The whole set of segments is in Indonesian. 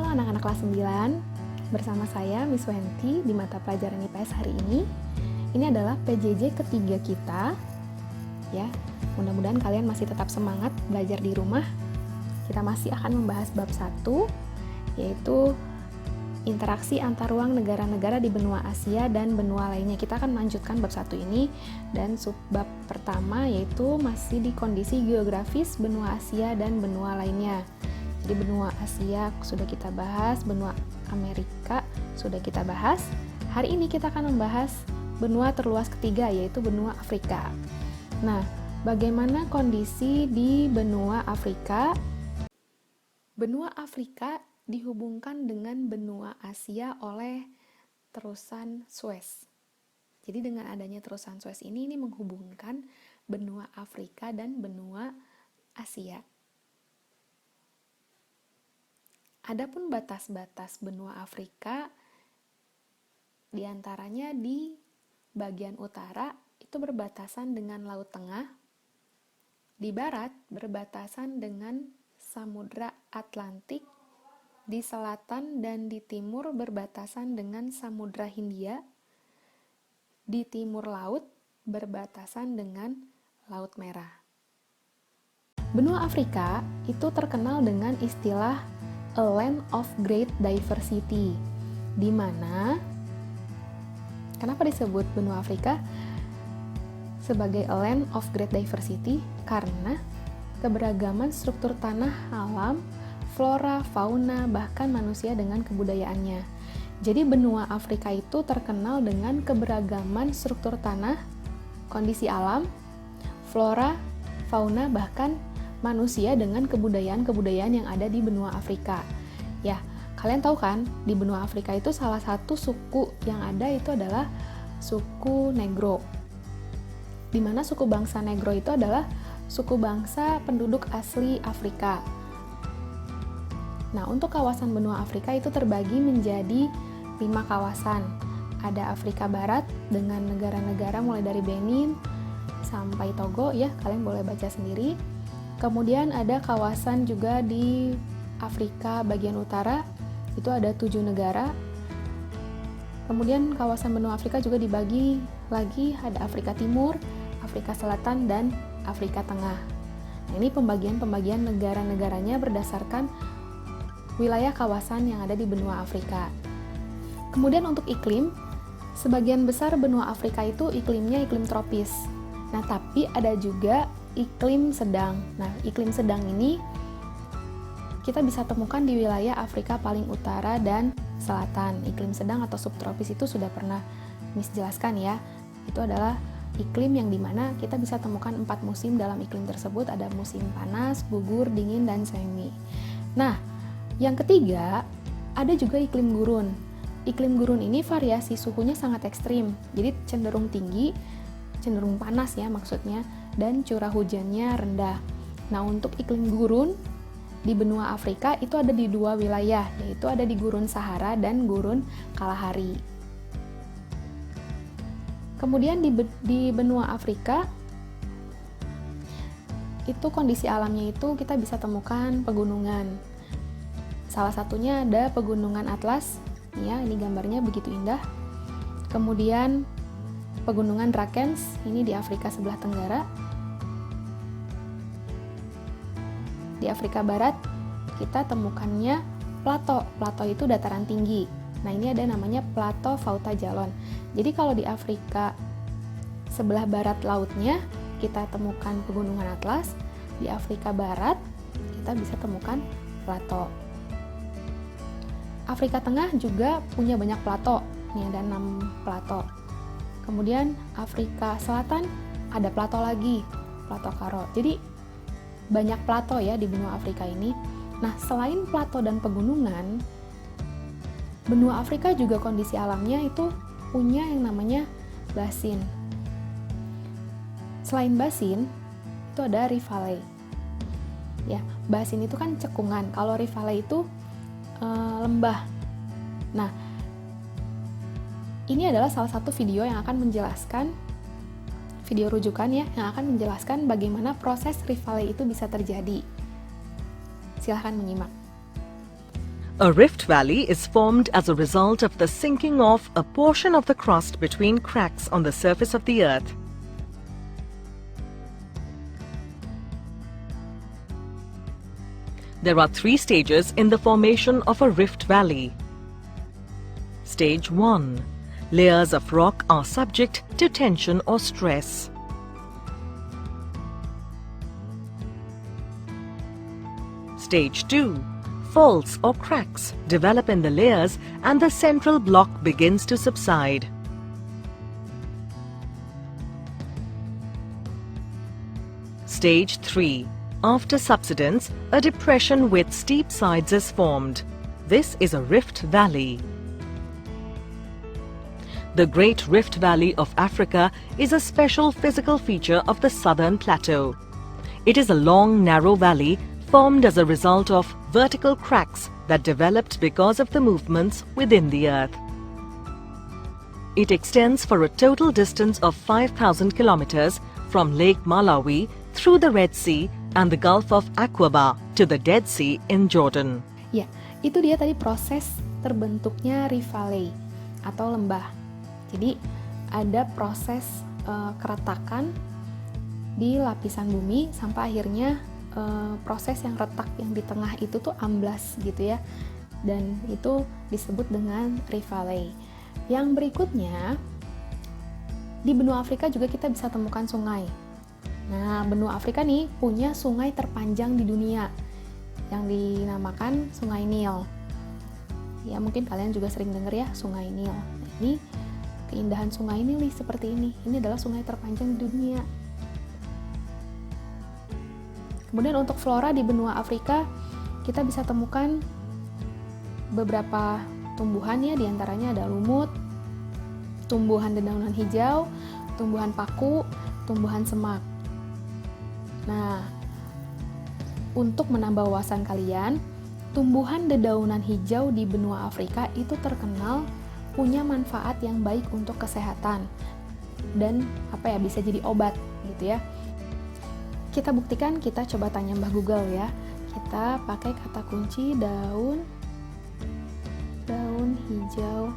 anak-anak kelas 9, bersama saya Miss Wenti di mata pelajaran IPS hari ini. Ini adalah PJJ ketiga kita. Ya, mudah-mudahan kalian masih tetap semangat belajar di rumah. Kita masih akan membahas bab 1, yaitu interaksi antar ruang negara-negara di benua Asia dan benua lainnya. Kita akan melanjutkan bab 1 ini, dan subbab pertama yaitu masih di kondisi geografis benua Asia dan benua lainnya. Jadi benua Asia sudah kita bahas, benua Amerika sudah kita bahas. Hari ini kita akan membahas benua terluas ketiga, yaitu benua Afrika. Nah, bagaimana kondisi di benua Afrika? Benua Afrika dihubungkan dengan benua Asia oleh terusan Suez. Jadi dengan adanya terusan Suez ini menghubungkan benua Afrika dan benua Asia. Adapun batas-batas benua Afrika diantaranya di bagian utara itu berbatasan dengan Laut Tengah, di barat berbatasan dengan Samudra Atlantik, di selatan dan di timur berbatasan dengan Samudra Hindia, di timur laut berbatasan dengan Laut Merah. Benua Afrika itu terkenal dengan istilah a land of great diversity, di mana kenapa disebut benua Afrika sebagai a land of great diversity? Karena keberagaman struktur tanah, alam, flora, fauna, bahkan manusia dengan kebudayaannya. Jadi benua Afrika itu terkenal dengan keberagaman struktur tanah, kondisi alam, flora, fauna, bahkan manusia dengan kebudayaan-kebudayaan yang ada di benua Afrika. Ya, kalian tahu kan, di benua Afrika itu salah satu suku yang ada itu adalah suku Negro. Di mana suku bangsa Negro itu adalah suku bangsa penduduk asli Afrika. Nah, untuk kawasan benua Afrika itu terbagi menjadi 5 kawasan. Ada Afrika Barat dengan negara-negara mulai dari Benin sampai Togo, ya, kalian boleh baca sendiri. Kemudian ada kawasan juga di Afrika bagian utara, itu ada 7 negara. Kemudian kawasan benua Afrika juga dibagi lagi, ada Afrika Timur, Afrika Selatan, dan Afrika Tengah. Nah, ini pembagian negara-negaranya berdasarkan wilayah kawasan yang ada di benua Afrika. Kemudian untuk iklim, sebagian besar benua Afrika itu iklimnya iklim tropis. Nah, tapi ada juga iklim sedang. Nah, iklim sedang ini kita bisa temukan di wilayah Afrika paling utara dan selatan. Iklim sedang atau subtropis itu sudah pernah Miss jelaskan ya. Itu adalah iklim yang dimana kita bisa temukan 4 musim dalam iklim tersebut. Ada musim panas, gugur, dingin, dan semi. Nah, yang ketiga, ada juga iklim gurun. Iklim gurun ini variasi suhunya sangat ekstrim, jadi cenderung tinggi, cenderung panas ya maksudnya, dan curah hujannya rendah. Nah, untuk iklim gurun di benua Afrika itu ada di 2 wilayah, yaitu ada di Gurun Sahara dan Gurun Kalahari. Kemudian di benua Afrika itu kondisi alamnya itu kita bisa temukan pegunungan. Salah satunya ada pegunungan Atlas, ya, ini gambarnya begitu indah. Kemudian pegunungan Drakens, ini di Afrika sebelah tenggara. Di Afrika Barat kita temukannya plato. Plato itu dataran tinggi. Nah, ini ada namanya Plato Fauta Jalon. Jadi kalau di Afrika sebelah barat lautnya kita temukan pegunungan Atlas, di Afrika Barat kita bisa temukan plato. Afrika Tengah juga punya banyak plato, ini ada 6 plato. Kemudian Afrika Selatan ada plato lagi, plato Karo. Jadi banyak plato ya di benua Afrika ini. Nah, selain plato dan pegunungan, benua Afrika juga kondisi alamnya itu punya yang namanya basin. Selain basin, itu ada rift valley. Ya, basin itu kan cekungan. Kalau rift valley itu lembah. Nah, ini adalah salah satu video yang akan menjelaskan, video rujukan ya, yang akan menjelaskan bagaimana proses rift valley itu bisa terjadi. Silahkan menyimak. A rift valley is formed as a result of the sinking of a portion of the crust between cracks on the surface of the earth. There are 3 stages in the formation of a rift valley. Stage 1. Layers of rock are subject to tension or stress. Stage 2. Faults or cracks develop in the layers and the central block begins to subside. Stage 3. After subsidence, a depression with steep sides is formed. This is a rift valley. The Great Rift Valley of Africa is a special physical feature of the Southern Plateau. It is a long, narrow valley formed as a result of vertical cracks that developed because of the movements within the earth. It extends for a total distance of 5,000 kilometers from Lake Malawi through the Red Sea and the Gulf of Aqaba to the Dead Sea in Jordan. Ya, itu dia tadi proses terbentuknya rift valley atau lembah. Jadi ada proses keretakan di lapisan bumi sampai akhirnya proses yang retak yang di tengah itu tuh amblas gitu ya. Dan itu disebut dengan rift valley. Yang berikutnya, di benua Afrika juga kita bisa temukan sungai. Nah, benua Afrika nih punya sungai terpanjang di dunia yang dinamakan Sungai Nil. Ya, mungkin kalian juga sering dengar ya, Sungai Nil. Nah, ini keindahan Sungai Nil nih seperti ini. Ini adalah sungai terpanjang di dunia. Kemudian untuk flora di benua Afrika, kita bisa temukan beberapa tumbuhan ya, diantaranya ada lumut, tumbuhan dedaunan hijau, tumbuhan paku, tumbuhan semak. Nah, untuk menambah wawasan kalian, tumbuhan dedaunan hijau di benua Afrika itu terkenal punya manfaat yang baik untuk kesehatan dan bisa jadi obat gitu ya. Kita buktikan, kita coba tanya Mbah Google ya. Kita pakai kata kunci daun hijau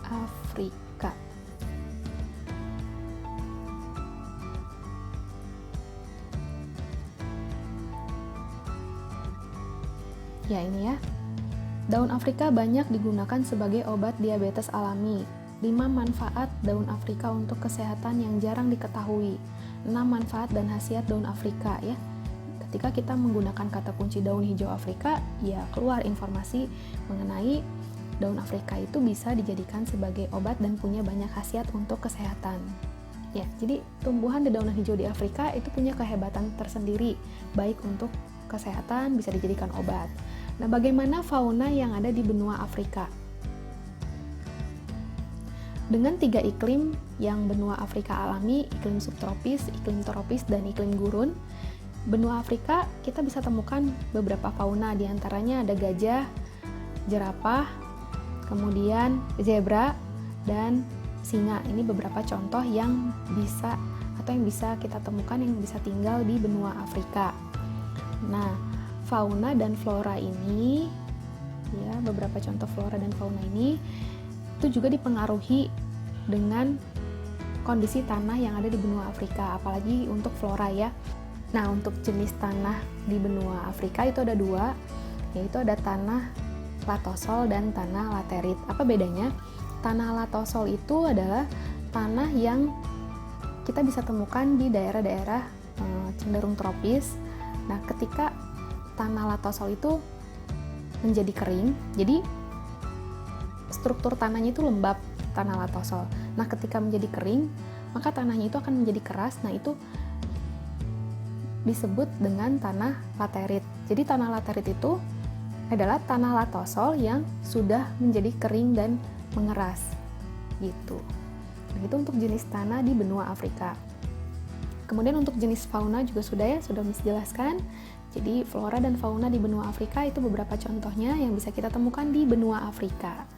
Afrika. Ya, ini ya. Daun Afrika banyak digunakan sebagai obat diabetes alami. 5 manfaat daun Afrika untuk kesehatan yang jarang diketahui. 6 manfaat dan khasiat daun Afrika ya. Ketika kita menggunakan kata kunci daun hijau Afrika, ya keluar informasi mengenai daun Afrika itu bisa dijadikan sebagai obat dan punya banyak khasiat untuk kesehatan. Ya, jadi tumbuhan dedaunan hijau di Afrika itu punya kehebatan tersendiri, baik untuk kesehatan, bisa dijadikan obat. Nah, bagaimana fauna yang ada di benua Afrika? Dengan 3 iklim yang benua Afrika alami, iklim subtropis, iklim tropis, dan iklim gurun, benua Afrika kita bisa temukan beberapa fauna, diantaranya ada gajah, jerapah, kemudian zebra, dan singa. Ini beberapa contoh yang bisa kita temukan yang bisa tinggal di benua Afrika. Nah, fauna dan flora ini, ya beberapa contoh flora dan fauna ini itu juga dipengaruhi dengan kondisi tanah yang ada di benua Afrika, apalagi untuk flora ya. Nah, untuk jenis tanah di benua Afrika itu ada 2, yaitu ada tanah latosol dan tanah laterit. Apa bedanya? Tanah latosol itu adalah tanah yang kita bisa temukan di daerah-daerah cenderung tropis. Nah, ketika tanah latosol itu menjadi kering, jadi struktur tanahnya itu lembab, tanah latosol. Nah, ketika menjadi kering, maka tanahnya itu akan menjadi keras. Nah, itu disebut dengan tanah laterit. Jadi tanah laterit itu adalah tanah latosol yang sudah menjadi kering dan mengeras gitu. Nah, itu untuk jenis tanah di benua Afrika. Kemudian untuk jenis fauna juga sudah dijelaskan. Jadi flora dan fauna di benua Afrika itu beberapa contohnya yang bisa kita temukan di benua Afrika.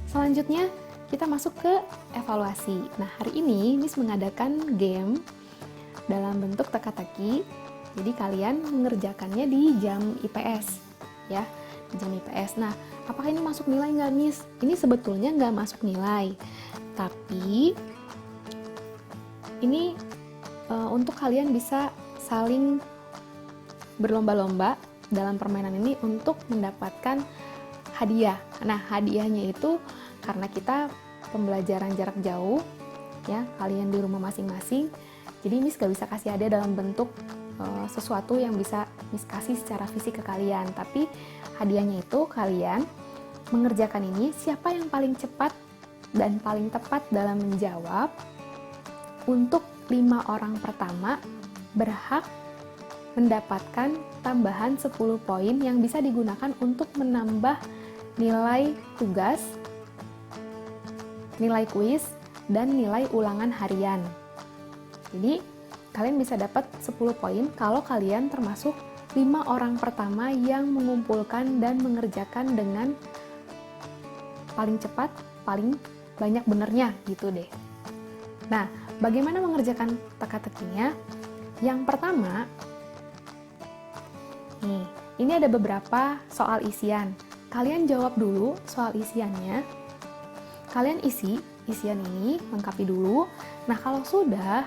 Selanjutnya kita masuk ke evaluasi. Nah, hari ini Miss mengadakan game dalam bentuk teka-teki. Jadi kalian mengerjakannya di jam IPS ya. jam IPS. Nah, apakah ini masuk nilai nggak, Miss? Ini sebetulnya nggak masuk nilai, tapi ini untuk kalian bisa saling berlomba-lomba dalam permainan ini untuk mendapatkan hadiah. Nah, hadiahnya itu karena kita pembelajaran jarak jauh, ya, kalian di rumah masing-masing, jadi Miss gak bisa kasih hadiah dalam bentuk sesuatu yang bisa Miss kasih secara fisik ke kalian, tapi hadiahnya itu kalian mengerjakan ini, siapa yang paling cepat dan paling tepat dalam menjawab, untuk 5 orang pertama berhak mendapatkan tambahan 10 poin yang bisa digunakan untuk menambah nilai tugas, nilai kuis, dan nilai ulangan harian. Jadi, kalian bisa dapat 10 poin kalau kalian termasuk 5 orang pertama yang mengumpulkan dan mengerjakan dengan paling cepat, paling banyak benernya gitu deh. Nah, bagaimana mengerjakan teka-tekinya? Yang pertama, nih, ini ada beberapa soal isian. Kalian jawab dulu soal isiannya. Kalian isi isian ini, lengkapi dulu. Nah, kalau sudah,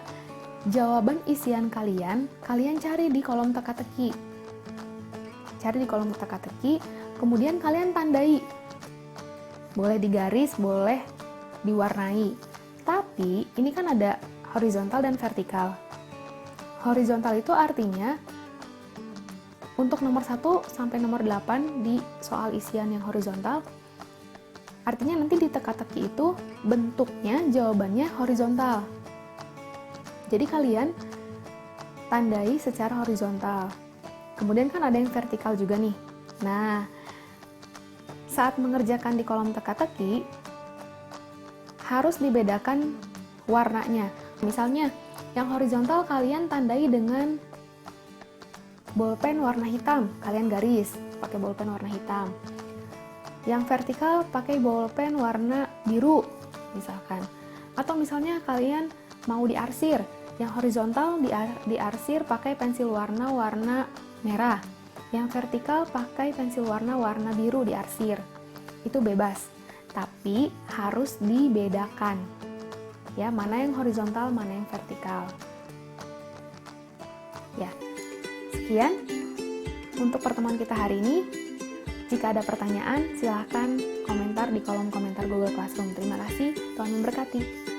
jawaban isian kalian cari di kolom teka-teki. Cari di kolom teka-teki, kemudian kalian tandai. Boleh digaris, boleh diwarnai. Tapi, ini kan ada horizontal dan vertikal. Horizontal itu artinya untuk nomor 1 sampai nomor 8 di soal isian yang horizontal, artinya nanti di teka-teki itu bentuknya jawabannya horizontal. Jadi kalian tandai secara horizontal. Kemudian kan ada yang vertikal juga nih. Nah, saat mengerjakan di kolom teka-teki, harus dibedakan warnanya. Misalnya, yang horizontal kalian tandai dengan bolpen warna hitam, kalian garis pakai bolpen warna hitam. Yang vertikal pakai bolpen warna biru, misalkan. Atau misalnya kalian mau diarsir, yang horizontal diarsir pakai pensil warna merah. Yang vertikal pakai pensil warna biru diarsir. Itu bebas, tapi harus dibedakan. Ya, mana yang horizontal, mana yang vertikal. Ya, sekian untuk pertemuan kita hari ini. Jika ada pertanyaan, silahkan komentar di kolom komentar Google Classroom. Terima kasih, Tuhan memberkati.